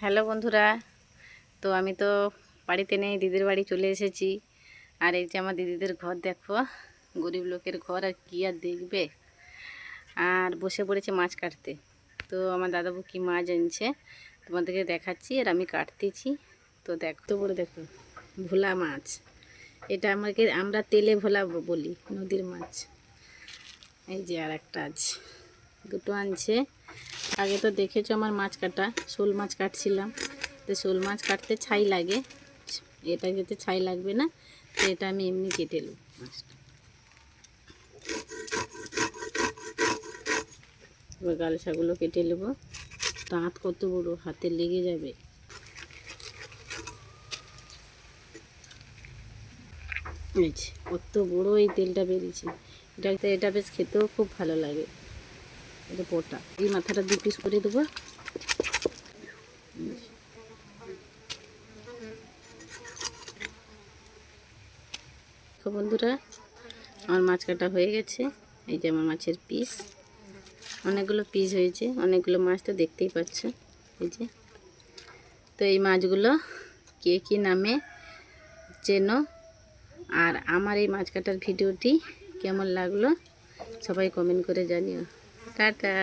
Hello বন্ধুরা, তো আমি তো বাড়িতে নেই, দিদির বাড়ি চলে এসেছি। আর এই যে আমার দিদিদের ঘর দেখো, গরিব লোকের ঘর, আর কি আর দেখবে। আর বসে পড়েছে মাছ কাটতে। তো আমার দাদাবু কি মাছ আনছে তোমাদেরকে দেখাচ্ছি, আর আমি কাটতেছি। তো দেখো তো বলে দেখো, ভোলা মাছ। এটা আমরা তেলে ভোলা বলি, নদীর মাছ। এই যে আর একটা আছে, দুটো আনছে। আগে তো দেখেছো আমার মাছ কাটা, শোল মাছ কাটছিলাম। তো শোল মাছ কাটতে ছাই লাগে, এটা যেতে ছাই লাগবে না। তো এটা আমি এমনি কেটে নেব মাছটা। এবার গালসাগুলো কেটে নেব। দাঁত কত বড়, হাতে লেগে যাবে। এই যে কত বড় এই তেলটা বেরিয়েছে। এটা বেশ খেতেও খুব ভালো লাগে। এটা পোটা, এই মাথাটা 2 পিস করে দেবো। তো বন্ধুরা, আমার মাছ কাটা হয়ে গেছে। এই যে আমার মাছের পিস, অনেকগুলো পিস হয়েছে, অনেকগুলো মাছ তো দেখতেই পাচ্ছ। এই যে, তো এই মাছগুলো কে কী নামে চেনো, আর আমার এই মাছ কাটার ভিডিওটি কেমন লাগলো সবাই কমেন্ট করে জানিও। টাটা।